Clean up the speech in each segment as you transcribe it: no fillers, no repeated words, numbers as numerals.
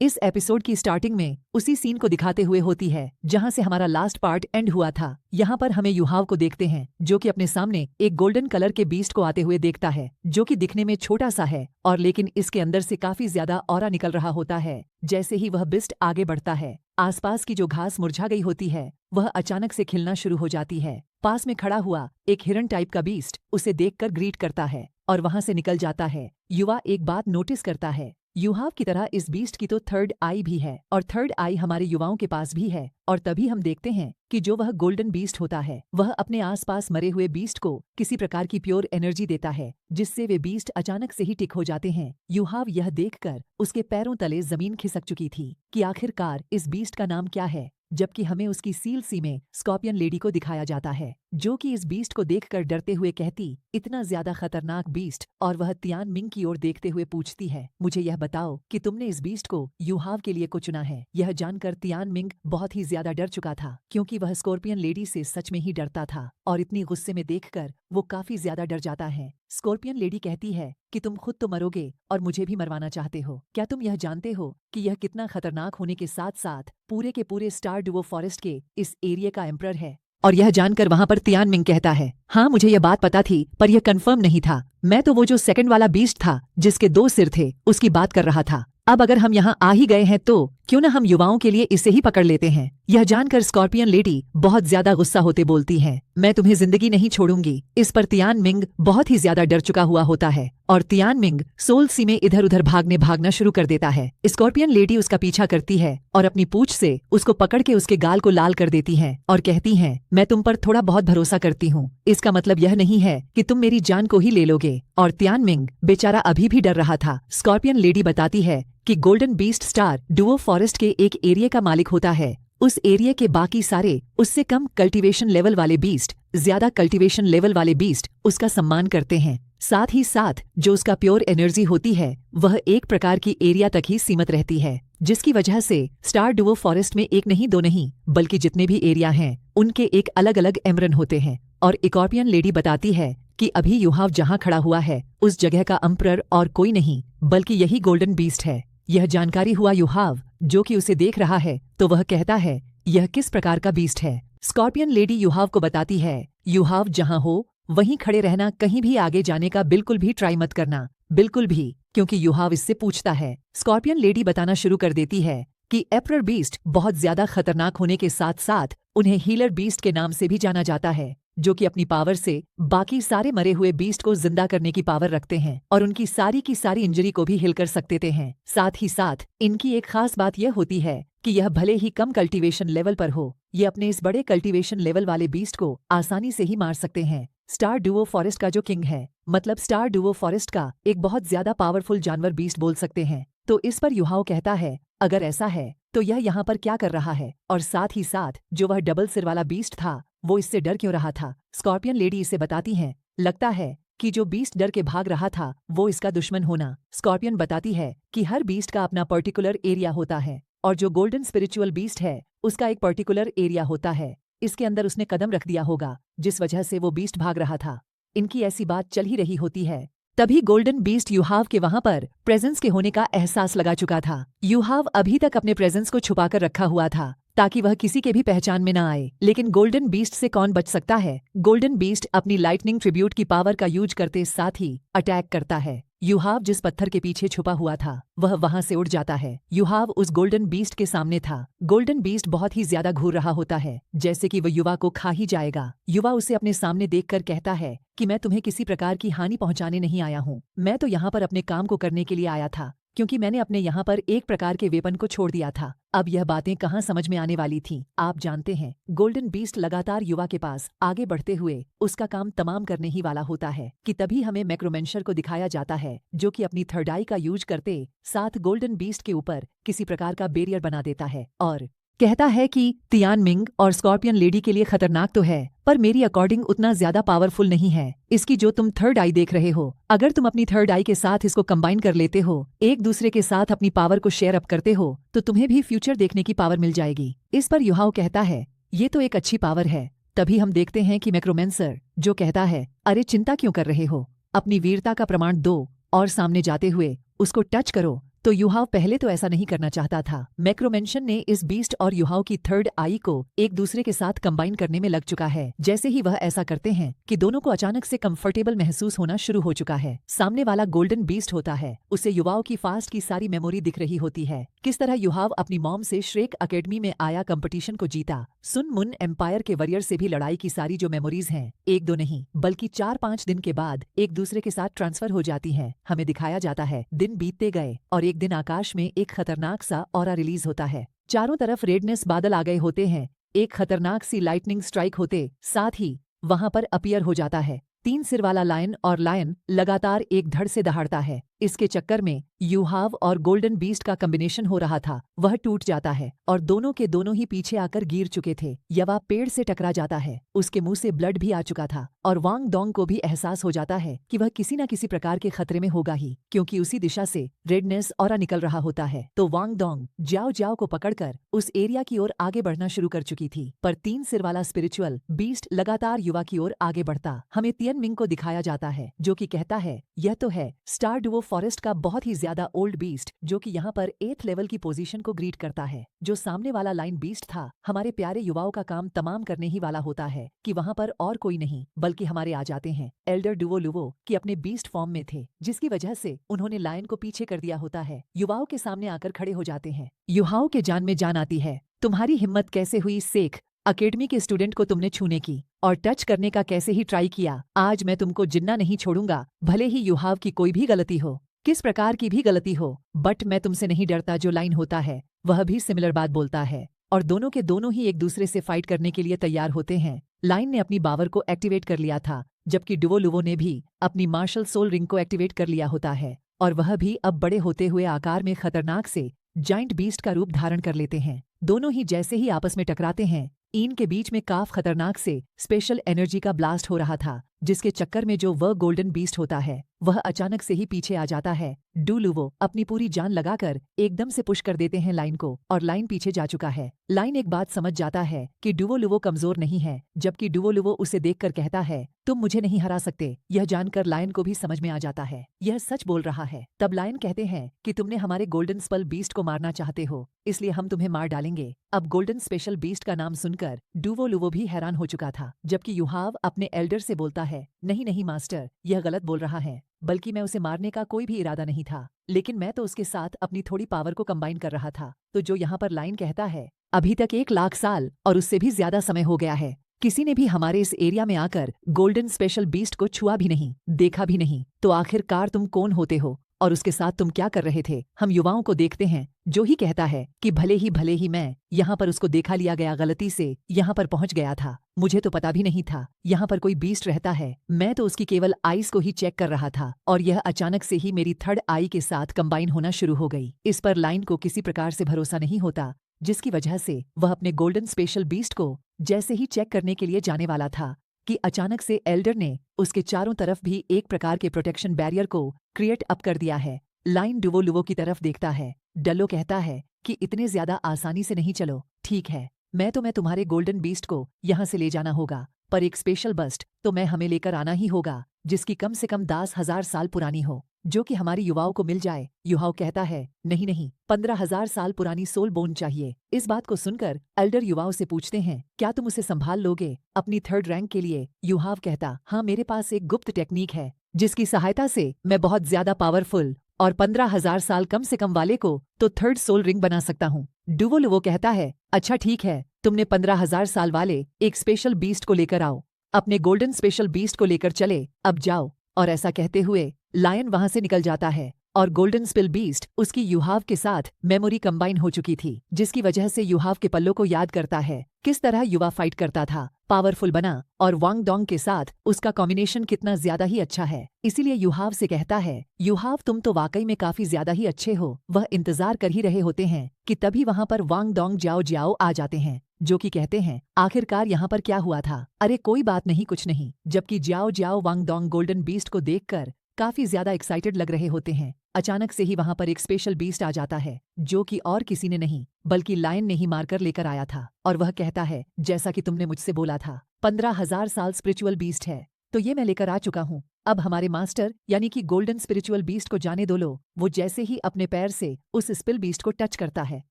इस एपिसोड की स्टार्टिंग में उसी सीन को दिखाते हुए होती है जहां से हमारा लास्ट पार्ट एंड हुआ था। यहाँ पर हमें युहाव को देखते हैं जो कि अपने सामने एक गोल्डन कलर के बीस्ट को आते हुए देखता है, जो कि दिखने में छोटा सा है और लेकिन इसके अंदर से काफी ज्यादा ऑरा निकल रहा होता है। जैसे ही वह बीस्ट आगे बढ़ता है, आसपास की जो घास मुरझा गई होती है वह अचानक से खिलना शुरू हो जाती है। पास में खड़ा हुआ एक हिरन टाइप का बीस्ट उसे देखकर ग्रीट करता है और वहां से निकल जाता है। युवा एक बात नोटिस करता है, युहाव की तरह इस बीस्ट की तो थर्ड आई भी है और थर्ड आई हमारे युवाओं के पास भी है। और तभी हम देखते हैं कि जो वह गोल्डन बीस्ट होता है वह अपने आसपास मरे हुए बीस्ट को किसी प्रकार की प्योर एनर्जी देता है, जिससे वे बीस्ट अचानक से ही टिक हो जाते हैं। युहाव यह देखकर उसके पैरों तले जमीन खिसक चुकी थी कि आखिरकार इस बीस्ट का नाम क्या है, जबकि हमें उसकी सील सी में स्कॉर्पियन लेडी को दिखाया जाता है, जो कि इस बीस्ट को देखकर डरते हुए कहती, इतना ज्यादा खतरनाक बीस्ट। और वह तियान मिंग की ओर देखते हुए पूछती है, मुझे यह बताओ कि तुमने इस बीस्ट को युहाव के लिए को चुना है। यह जानकर तियान मिंग बहुत ही ज्यादा डर चुका था, क्योंकि वह स्कॉर्पियन लेडी से सच में ही डरता था और इतनी गुस्से में देखकर वो काफी ज्यादा डर जाता है। स्कॉर्पियन लेडी कहती है कि तुम खुद तो मरोगे और मुझे भी मरवाना चाहते हो। क्या तुम यह जानते हो कि यह कितना खतरनाक होने के साथ साथ पूरे के पूरे स्टार डुओ फॉरेस्ट के इस एरिया का एम्परर है। और यह जानकर वहां पर तियान मिंग कहता है, हाँ मुझे यह बात पता थी पर यह कंफर्म नहीं था। मैं तो वो जो सेकंड वाला बीस्ट था जिसके 2 सिर थे उसकी बात कर रहा था। अब अगर हम यहाँ आ ही गए हैं तो क्यों न हम युवाओं के लिए इसे ही पकड़ लेते हैं। यह जानकर स्कॉर्पियन लेडी बहुत ज्यादा गुस्सा होते बोलती है, मैं तुम्हें जिंदगी नहीं छोड़ूंगी। इस पर तियान मिंग बहुत ही ज्यादा डर चुका हुआ होता है और तियान मिंग सोल सी में इधर उधर भागना शुरू कर देता है। स्कॉर्पियन लेडी उसका पीछा करती है और अपनी पूंछ से उसको पकड़ के उसके गाल को लाल कर देती है और कहती है, मैं तुम पर थोड़ा बहुत भरोसा करती हूँ, इसका मतलब यह नहीं है कि तुम मेरी जान को ही ले लोगे। और तियान मिंग बेचारा अभी भी डर रहा था। स्कॉर्पियन लेडी बताती है कि golden beast star Duo forest के एक एरिया का मालिक होता है। उस एरिया के बाकी सारे उससे कम कल्टीवेशन लेवल वाले बीस्ट, ज्यादा कल्टीवेशन लेवल वाले बीस्ट उसका सम्मान करते हैं। साथ ही साथ जो उसका प्योर एनर्जी होती है वह एक प्रकार की एरिया तक ही सीमित रहती है, जिसकी वजह से स्टार डुओ फॉरेस्ट में एक नहीं दो नहीं बल्कि जितने भी एरिया हैं उनके एक अलग अलग एमरन होते हैं। और स्कॉर्पियन लेडी बताती है कि अभी युहाव जहाँ खड़ा हुआ है उस जगह का एम्परर और कोई नहीं बल्कि यही गोल्डन बीस्ट है। यह जानकारी हुआ युहाव जो कि उसे देख रहा है तो वह कहता है, यह किस प्रकार का बीस्ट है। स्कॉर्पियन लेडी युहाव को बताती है, युहाव जहां हो वहीं खड़े रहना, कहीं भी आगे जाने का बिल्कुल भी ट्राई मत करना, बिल्कुल भी, क्योंकि युहाव इससे पूछता है। स्कॉर्पियन लेडी बताना शुरू कर देती है कि एम्परर बीस्ट बहुत ज्यादा खतरनाक होने के साथ साथ उन्हें हीलर बीस्ट के नाम से भी जाना जाता है, जो कि अपनी पावर से बाकी सारे मरे हुए बीस्ट को जिंदा करने की पावर रखते हैं और उनकी सारी की सारी इंजरी को भी हिल कर सकते हैं। साथ ही साथ इनकी एक खास बात यह होती है कि यह भले ही कम कल्टीवेशन लेवल पर हो, ये अपने इस बड़े कल्टीवेशन लेवल वाले बीस्ट को आसानी से ही मार सकते हैं। स्टार डुओ फॉरेस्ट का जो किंग है, मतलब स्टार डुओ फॉरेस्ट का एक बहुत ज्यादा पावरफुल जानवर बीस्ट बोल सकते हैं। तो इस पर युहाव कहता है, अगर ऐसा है तो यह यहाँ पर क्या कर रहा है, और साथ ही साथ जो वह डबल सिर वाला बीस्ट था वो इससे डर क्यों रहा था। स्कॉर्पियन लेडी इसे बताती है, लगता है कि जो बीस्ट डर के भाग रहा था वो इसका दुश्मन होना। स्कॉर्पियन बताती है कि हर बीस्ट का अपना पर्टिकुलर एरिया होता है और जो गोल्डन स्पिरिचुअल बीस्ट है उसका एक पर्टिकुलर एरिया होता है। इसके अंदर उसने कदम रख दिया होगा जिस वजह से वो बीस्ट भाग रहा था। इनकी ऐसी बात चल ही रही होती है, तभी गोल्डन बीस्ट युहाव के वहां पर प्रेजेंस के होने का एहसास लगा चुका था। युहाव अभी तक अपने प्रेजेंस को छुपाकर रखा हुआ था ताकि वह किसी के भी पहचान में न आए, लेकिन गोल्डन बीस्ट से कौन बच सकता है। गोल्डन बीस्ट अपनी लाइटनिंग ट्रिब्यूट की पावर का यूज करते साथ ही अटैक करता है। युहाव जिस पत्थर के पीछे छुपा हुआ था वह वहां से उड़ जाता है। युहाव उस गोल्डन बीस्ट के सामने था। गोल्डन बीस्ट बहुत ही ज्यादा घूर रहा होता है, जैसे कि वह युवा को खा ही जाएगा। युवा उसे अपने सामने देखकर कहता है कि मैं तुम्हें किसी प्रकार की हानि पहुंचाने नहीं आया हूँ, मैं तो यहाँ पर अपने काम को करने के लिए आया था, क्योंकि मैंने अपने यहाँ पर एक प्रकार के वेपन को छोड़ दिया था। अब यह बातें कहाँ समझ में आने वाली थी। आप जानते हैं गोल्डन बीस्ट लगातार युवा के पास आगे बढ़ते हुए उसका काम तमाम करने ही वाला होता है कि तभी हमें मैक्रोमेंशर को दिखाया जाता है, जो कि अपनी थर्ड आई का यूज करते साथ गोल्डन बीस्ट के ऊपर किसी प्रकार का बैरियर बना देता है और कहता है कि तियान मिंग और स्कॉर्पियन लेडी के लिए खतरनाक तो है पर मेरी अकॉर्डिंग उतना ज्यादा पावरफुल नहीं है। इसकी जो तुम थर्ड आई देख रहे हो, अगर तुम अपनी थर्ड आई के साथ इसको कंबाइन कर लेते हो, एक दूसरे के साथ अपनी पावर को शेयर अप करते हो, तो तुम्हें भी फ्यूचर देखने की पावर मिल जाएगी। इस पर युहाव कहता है, ये तो एक अच्छी पावर है। तभी हम देखते हैं कि मैक्रोमेंसर जो कहता है, अरे चिंता क्यों कर रहे हो, अपनी वीरता का प्रमाण दो और सामने जाते हुए उसको टच करो तो युहाव पहले तो ऐसा नहीं करना चाहता था। मैक्रोमेंशन ने इस बीस्ट और युहाव की थर्ड आई को एक दूसरे के साथ कंबाइन करने में लग चुका है। जैसे ही वह ऐसा करते हैं कि दोनों को अचानक से कंफर्टेबल महसूस होना शुरू हो चुका है। सामने वाला गोल्डन बीस्ट होता है, उसे युवाओं की फास्ट की सारी मेमोरी दिख रही होती है। किस तरह युहाव अपनी मॉम से श्रेक अकेडमी में आया कंपटीशन को जीता। सुन मुन एम्पायर के वरियर से भी लड़ाई की सारी जो मेमोरीज हैं, एक दो नहीं बल्कि 4-5 दिन के बाद एक दूसरे के साथ ट्रांसफर हो जाती हैं। हमें दिखाया जाता है दिन बीतते गए और एक दिन आकाश में एक खतरनाक सा ऑरा रिलीज होता है। चारों तरफ रेडनेस बादल आ गए होते हैं। एक खतरनाक सी लाइटनिंग स्ट्राइक होते साथ ही वहां पर अपीयर हो जाता है 3 सिर वाला लायन, और लायन लगातार एक धड़ से दहाड़ता है। इसके चक्कर में युहाव और गोल्डन बीस्ट का कॉम्बिनेशन हो रहा था, वह टूट जाता है और दोनों के दोनों ही पीछे आकर गिर चुके थे। यवा पेड़ से टकरा जाता है, उसके मुंह से ब्लड भी आ चुका था और वांग डोंग को भी एहसास हो जाता है कि वह किसी न किसी प्रकार के खतरे में होगा ही, क्योंकि उसी दिशा से रेडनेस ऑरा निकल रहा होता है। तो वांग डोंग जाओ जाओ को पकड़कर उस एरिया की ओर आगे बढ़ना शुरू कर चुकी थी, पर 3 सिर वाला स्पिरिचुअल बीस्ट लगातार युवा की ओर आगे बढ़ता हमें तियन मिंग को दिखाया जाता है, जो कि कहता है यह तो है स्टार डुओ फॉरेस्ट का बहुत ही ज्यादा ओल्ड बीस्ट, जो कि यहाँ पर 8th लेवल की पोजीशन को ग्रीट करता है। जो सामने वाला लाइन बीस्ट था, हमारे प्यारे युवाओं का काम तमाम करने ही वाला होता है कि वहाँ पर और कोई नहीं बल्कि हमारे आ जाते हैं एल्डर डुओ लुवो कि अपने बीस्ट फॉर्म में थे, जिसकी वजह से उन्होंने लायन को पीछे कर दिया होता है। युवाओं के सामने आकर खड़े हो जाते हैं। युवाओं के जान में जान आती है, तुम्हारी हिम्मत कैसे हुई सेख अकेडमी के स्टूडेंट को तुमने छूने की और टच करने का कैसे ही ट्राई किया। आज मैं तुमको जिन्ना नहीं छोड़ूंगा, भले ही युहाव की कोई भी गलती हो, किस प्रकार की भी गलती हो, बट मैं तुमसे नहीं डरता। जो लाइन होता है वह भी सिमिलर बात बोलता है और दोनों के दोनों ही एक दूसरे से फाइट करने के लिए तैयार होते हैं। लाइन ने अपनी पावर को एक्टिवेट कर लिया था, जबकि डुओ लुवो ने भी अपनी मार्शल सोल रिंग को एक्टिवेट कर लिया होता है और वह भी अब बड़े होते हुए आकार में खतरनाक से जाइंट बीस्ट का रूप धारण कर लेते हैं। दोनों ही जैसे ही आपस में टकराते हैं, इनके बीच में काफ खतरनाक से स्पेशल एनर्जी का ब्लास्ट हो रहा था, जिसके चक्कर में जो वह गोल्डन बीस्ट होता है वह अचानक से ही पीछे आ जाता है। डू लुवो अपनी पूरी जान लगाकर एकदम से पुश कर देते हैं लाइन को और लाइन पीछे जा चुका है। लाइन एक बात समझ जाता है कि डुओ लुवो कमजोर नहीं है, जबकि डुओ लुवो उसे देखकर कहता है तुम मुझे नहीं हरा सकते। यह जानकर लायन को भी समझ में आ जाता है यह सच बोल रहा है। तब लायन कहते हैं कि तुमने हमारे गोल्डन स्पल बीस्ट को मारना चाहते हो, इसलिए हम तुम्हें मार डालेंगे। अब गोल्डन स्पेशल बीस्ट का नाम सुनकर डुओ लुवो भी हैरान हो चुका था, जबकि युहाव अपने एल्डर से बोलता है नहीं नहीं मास्टर, यह गलत बोल रहा है, बल्कि मैं उसे मारने का कोई भी इरादा नहीं था, लेकिन मैं तो उसके साथ अपनी थोड़ी पावर को कंबाइन कर रहा था। तो जो यहाँ पर लाइन कहता है अभी तक 1 लाख साल और उससे भी ज्यादा समय हो गया है, किसी ने भी हमारे इस एरिया में आकर गोल्डन स्पेशल बीस्ट को छुआ भी नहीं, देखा भी नहीं, तो आखिरकार तुम कौन होते हो और उसके साथ तुम क्या कर रहे थे। हम युवाओं को देखते हैं, जो ही कहता है कि भले ही मैं यहाँ पर उसको देखा लिया गया, गलती से यहाँ पर पहुंच गया था, मुझे तो पता भी नहीं था यहाँ पर कोई बीस्ट रहता है, मैं तो उसकी केवल आईज को ही चेक कर रहा था और यह अचानक से ही मेरी थर्ड आई के साथ कंबाइन होना शुरू हो गई। इस पर लाइन को किसी प्रकार से भरोसा नहीं होता, जिसकी वजह से वह अपने गोल्डन स्पेशल बीस्ट को जैसे ही चेक करने के लिए जाने वाला था कि अचानक से एल्डर ने उसके चारों तरफ भी एक प्रकार के प्रोटेक्शन बैरियर को क्रिएट अप कर दिया है। लाइन डुओ लुवो की तरफ देखता है, डल्लो कहता है कि इतने ज्यादा आसानी से नहीं चलो, ठीक है मैं तुम्हारे गोल्डन बीस्ट को यहाँ से ले जाना होगा, पर एक स्पेशल बस्ट तो मैं हमें लेकर आना ही होगा, जिसकी कम से कम 10,000 साल पुरानी हो, जो कि हमारी युवाओं को मिल जाए। युवाओं कहता है नहीं 15,000 साल पुरानी सोल बोन चाहिए। इस बात को सुनकर एल्डर युवाओं से पूछते हैं क्या तुम उसे संभाल लोगे अपनी थर्ड रैंक के लिए। युहाव कहता हाँ, मेरे पास एक गुप्त टेक्निक है जिसकी सहायता से मैं बहुत ज्यादा पावरफुल और 15,000 साल कम से कम वाले को तो थर्ड सोल रिंग बना सकता हूँ। डुओ लुवो कहता है अच्छा ठीक है, तुमने 15,000 साल वाले एक स्पेशल बीस्ट को लेकर आओ, अपने गोल्डन स्पेशल बीस्ट को लेकर चले, अब जाओ। और ऐसा कहते हुए लायन वहां से निकल जाता है और गोल्डन स्पिल बीस्ट उसकी युहाव के साथ मेमोरी कंबाइन हो चुकी थी, जिसकी वजह से युहाव के पल्लों को याद करता है किस तरह युवा फाइट करता था, पावरफुल बना और वांग डोंग के साथ उसका कॉम्बिनेशन कितना ज्यादा ही अच्छा है। इसीलिए युहाव से कहता है युहाव तुम तो वाकई में काफी ज्यादा ही अच्छे हो। वह इंतजार कर ही रहे होते हैं कि तभी वहां पर वांग डोंग जाओ जाओ आ जाते हैं, जो कि कहते हैं आखिरकार यहाँ पर क्या हुआ था। अरे कोई बात नहीं, कुछ नहीं। जबकि जाओ जाओ वांग डोंग गोल्डन बीस्ट को देखकर काफी ज्यादा एक्साइटेड लग रहे होते हैं। अचानक से ही वहां पर एक स्पेशल बीस्ट आ जाता है, जो कि और किसी ने नहीं बल्कि लायन ने ही मारकर लेकर आया था, और वह कहता है जैसा कि तुमने मुझसे बोला था 15,000 साल स्पिरिचुअल बीस्ट है, तो ये मैं लेकर आ चुका हूँ। अब हमारे मास्टर यानी कि गोल्डन स्पिरिचुअल बीस्ट को जाने दो लो। वो जैसे ही अपने पैर से उस स्पिल बीस्ट को टच करता है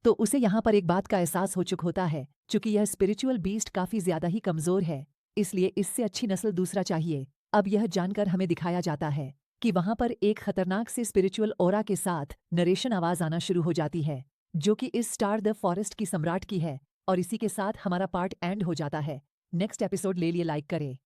तो उसे यहाँ पर एक बात का एहसास हो चुका होता है, चूंकि यह स्पिरिचुअल बीस्ट काफी ज्यादा ही कमजोर है, इसलिए इससे अच्छी नस्ल दूसरा चाहिए। अब यह जानकर हमें दिखाया जाता है कि वहां पर एक खतरनाक से स्पिरिचुअल ओरा के साथ नरेशन आवाज आना शुरू हो जाती है, जो कि इस स्टार द फॉरेस्ट की सम्राट की है। और इसी के साथ हमारा पार्ट एंड हो जाता है। नेक्स्ट एपिसोड ले लिए लाइक करें।